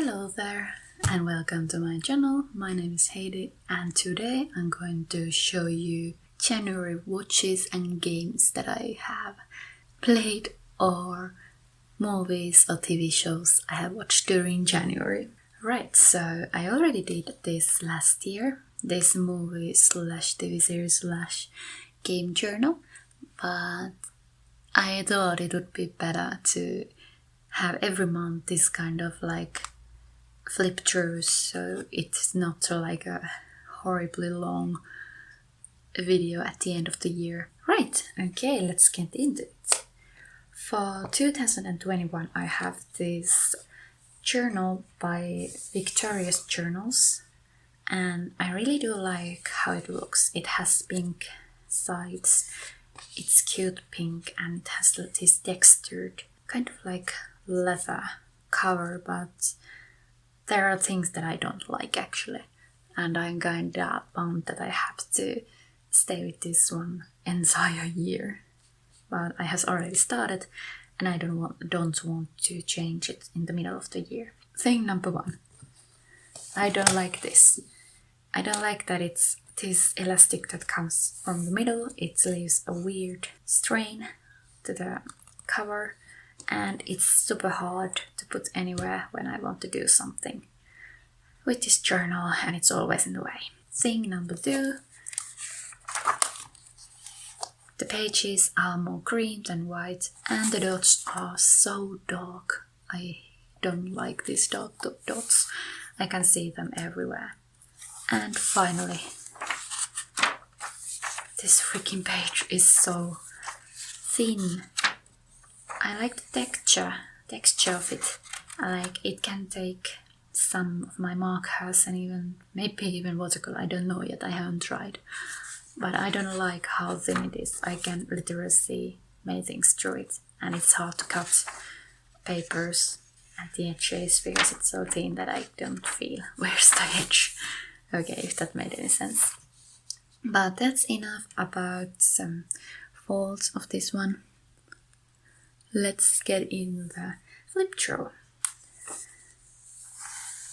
Hello there and welcome to my channel. My name is Heidi and today I'm going to show you January watches and games that I have played or movies or TV shows I have watched during January. Right, so I already did this last year, this movie slash TV series slash game journal, but I thought it would be better to have every month this kind of like flip throughs, so it's not like a horribly long video at the end of the year. Right, okay, let's get into it. For 2021 I have this journal by Victorious Journals and I really do like how it looks. It has pink sides, it's cute pink and it has this textured kind of like leather cover, but there are things that I don't like actually, and I'm kinda bummed that I have to stay with this one entire year. But I have already started and I don't want to change it in the middle of the year. Thing number one, I don't like this. I don't like that it's this elastic that comes from the middle. It leaves a weird strain to the cover and it's super hard to put anywhere when I want to do something with this journal and it's always in the way. Thing number two, the pages are more green than white and the dots are so dark. I don't like these dark dots. I can see them everywhere. And finally, this freaking page is so thin. I like the texture of it. I like it can take some of my markers and maybe even watercolor. I don't know yet, I haven't tried. But I don't like how thin it is. I can literally see many things through it and it's hard to cut papers at the edges because it's so thin that I don't feel where's the edge. Okay, if that made any sense. But that's enough about some faults of this one. Let's get in the flip through.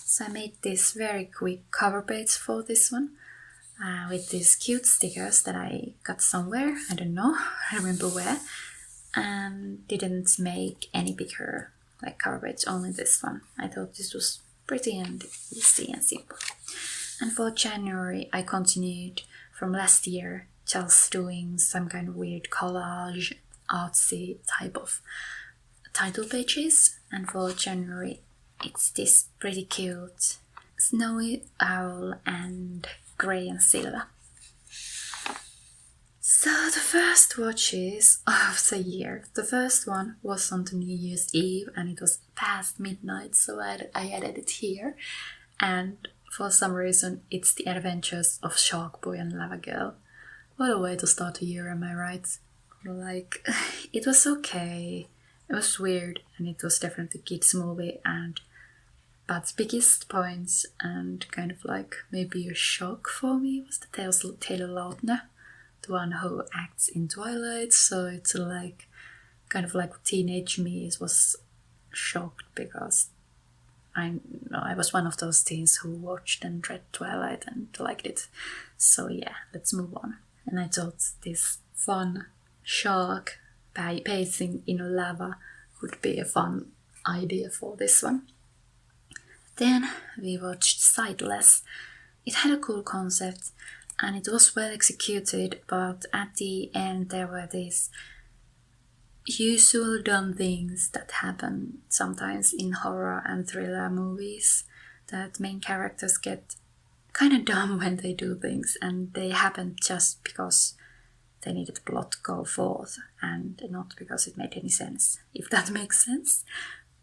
So I made this very quick cover page for this one with these cute stickers that I got somewhere, I don't know, I remember where, and didn't make any bigger like cover page, only this one. I thought this was pretty and easy and simple. And for January I continued from last year, just doing some kind of weird collage artsy type of title pages, and for January it's this pretty cute snowy owl and grey and silver. So the first watches of the year, the first one was on the New Year's Eve and it was past midnight, so I added it here, and for some reason it's the adventures of Shark Boy and Lava Girl. What a way to start a year, am I right? Like, it was okay, it was weird and it was definitely a kids movie, but biggest points and kind of like maybe a shock for me was the Taylor Lautner, the one who acts in Twilight, so it's like kind of like teenage me was shocked because I was one of those teens who watched and read Twilight and liked it. So yeah, let's move on. And I thought this fun shark bathing in lava would be a fun idea for this one. Then we watched Sightless. It had a cool concept and it was well executed, but at the end there were these usual dumb things that happen sometimes in horror and thriller movies, that main characters get kind of dumb when they do things and they happen just because they needed the plot to go forth and not because it made any sense. If that makes sense.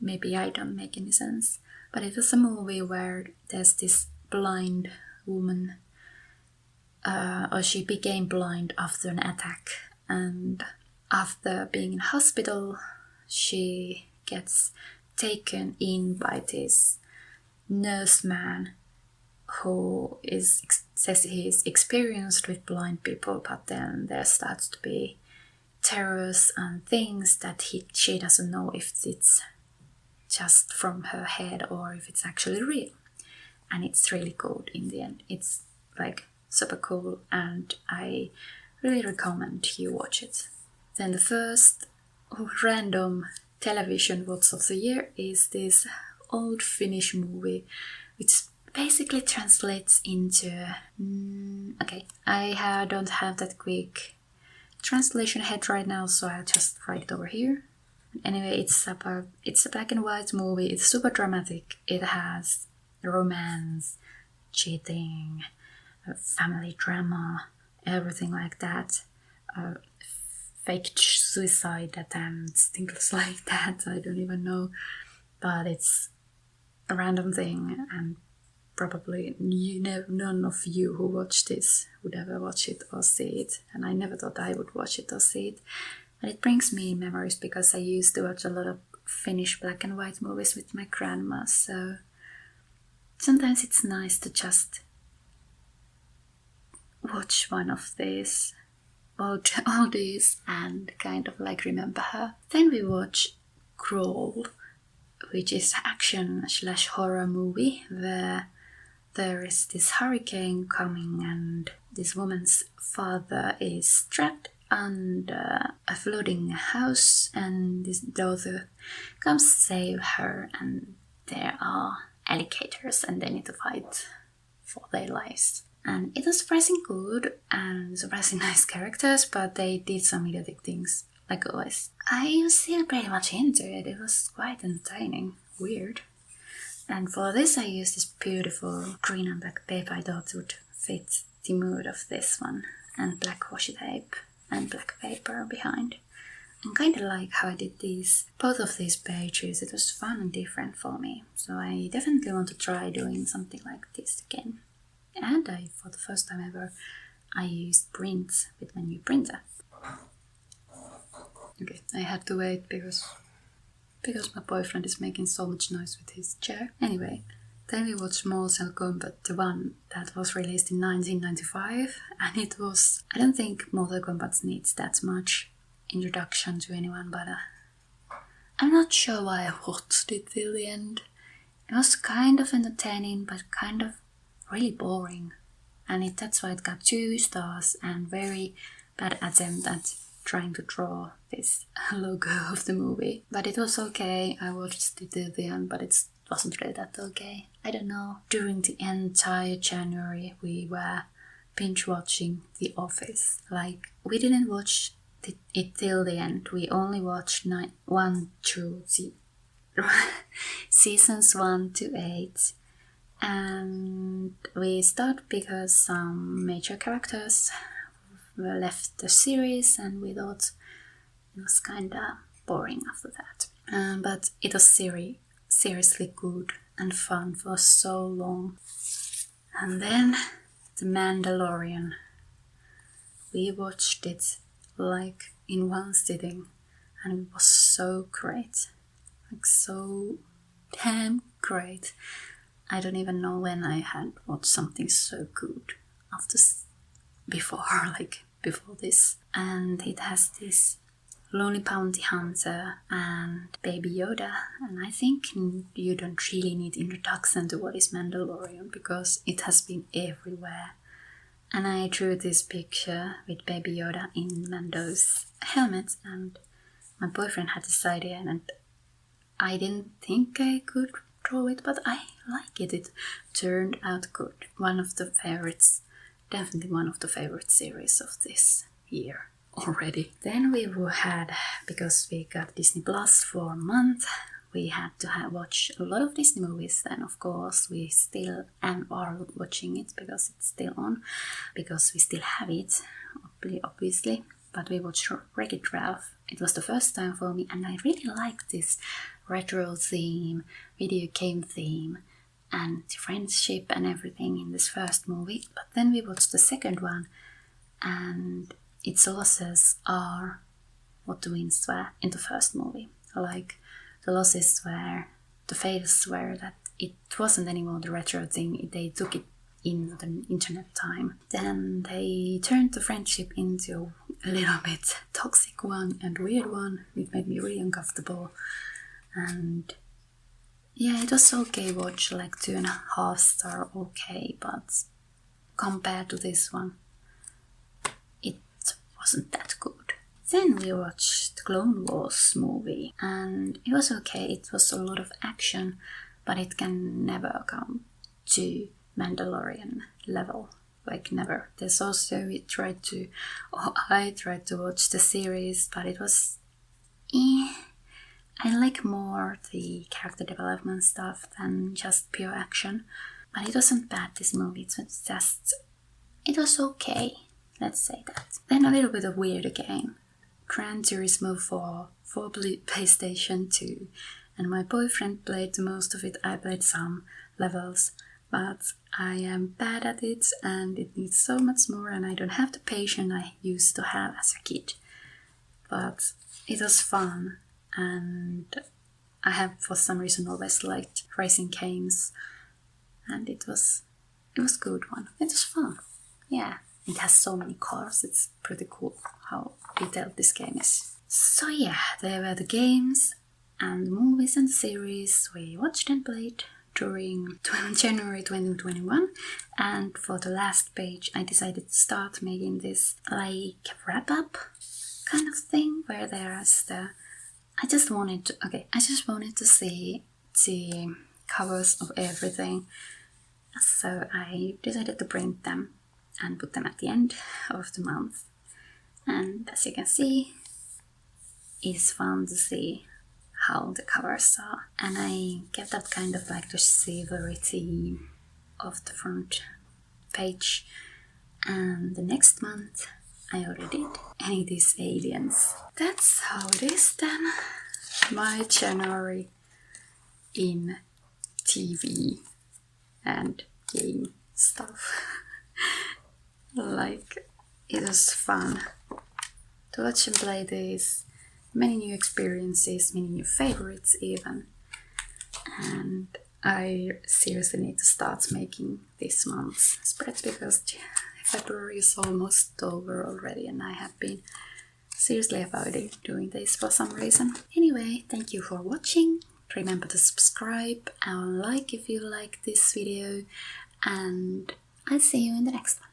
Maybe I don't make any sense. But it was a movie where there's this blind woman, or she became blind after an attack, and after being in hospital she gets taken in by this nurse man who says he is experienced with blind people, but then there starts to be terrors and things that she doesn't know if it's just from her head or if it's actually real. And it's really good in the end. It's like super cool and I really recommend you watch it. Then the first random television watch of the year is this old Finnish movie, which basically translates into... okay, I don't have that quick translation head right now, so I'll just write it over here. Anyway, it's a black and white movie. It's super dramatic. It has romance, cheating, family drama, everything like that. Fake suicide attempts, things like that. I don't even know, but it's a random thing, and probably none of you who watch this would ever watch it or see it, and I never thought I would watch it or see it. And it brings me memories because I used to watch a lot of Finnish black and white movies with my grandma, so sometimes it's nice to just watch one of these oldies and kind of like remember her. Then we watch Crawl, which is action/horror movie where there is this hurricane coming and this woman's father is trapped under a flooding house and this daughter comes to save her, and there are alligators and they need to fight for their lives. And it was surprisingly good and surprisingly nice characters, but they did some idiotic things, like always. I was still pretty much into it. It was quite entertaining. Weird. And for this I used this beautiful green and black paper. I thought it would fit the mood of this one. And black washi tape and black paper behind. And kind of like how I did both of these pages. It was fun and different for me. So I definitely want to try doing something like this again. And for the first time ever, I used prints with my new printer. Okay, I had to wait because my boyfriend is making so much noise with his chair. Anyway, then we watched Mortal Kombat, the one that was released in 1995, and it was... I don't think Mortal Kombat needs that much introduction to anyone, but I'm not sure why I watched it till the end. It was kind of entertaining, but kind of really boring, and that's why it got 2 stars and very bad attempt at trying to draw this logo of the movie. But it was okay. I watched it till the end, but it wasn't really that okay. I don't know. During the entire January we were binge watching The Office. Like, we didn't watch it till the end. We only watched 1 through seasons 1 to 8. And we stopped because some major characters left the series and we thought it was kinda boring after that. But it was seriously good and fun for so long. And then The Mandalorian. We watched it like in one sitting and it was so great. Like so damn great. I don't even know when I had watched something so good before this. And it has this lonely bounty hunter and Baby Yoda. And I think you don't really need introduction to what is Mandalorian because it has been everywhere. And I drew this picture with Baby Yoda in Mando's helmet, and my boyfriend had this idea and I didn't think I could draw it, but I like it. It turned out good. One of the favorites, definitely one of the favorite series of this year already. Then we had, because we got Disney Plus for a month, we had to watch a lot of Disney movies. Then of course we still are watching it because it's still on, because we still have it, obviously. But we watched Wreck-It Ralph. It was the first time for me, and I really liked this retro theme, video game theme, and the friendship and everything in this first movie. But then we watched the second one, and its losses are what the wins were in the first movie. Like, the losses were, the fails were that it wasn't anymore the retro thing, they took it in the internet time. Then they turned the friendship into a little bit toxic one and weird one. It made me really uncomfortable. And Yeah, it was okay watch, like 2.5 star, okay, but compared to this one, it wasn't that good. Then we watched Clone Wars movie, and it was okay. It was a lot of action, but it can never come to Mandalorian level. Like never. There's also I tried to watch the series, but it was I like more the character development stuff than just pure action. But it wasn't bad, this movie. It was okay. Let's say that. Then a little bit of weird again. Gran Turismo for PlayStation 2. And my boyfriend played most of it. I played some levels. But I am bad at it and it needs so much more, and I don't have the patience I used to have as a kid. But it was fun, and I have for some reason always liked racing games, and it was good one. It was fun. Yeah, it has so many cars. It's pretty cool how detailed this game is. So yeah, there were the games and the movies and series we watched and played during January 2021, and for the last page I decided to start making this like wrap-up kind of thing where there's I just wanted to see the covers of everything, so I decided to print them and put them at the end of the month. And as you can see, it's fun to see how the covers are, and I kept that kind of like the savory theme of the front page. And the next month I already did Any of These Aliens. That's how it is then. My January in TV and game stuff. Like, it was fun to watch and play this. Many new experiences, many new favorites even. And I seriously need to start making this month's spreads because February is almost over already and I have been seriously avoiding doing this for some reason. Anyway, thank you for watching. Remember to subscribe and like if you like this video, and I'll see you in the next one.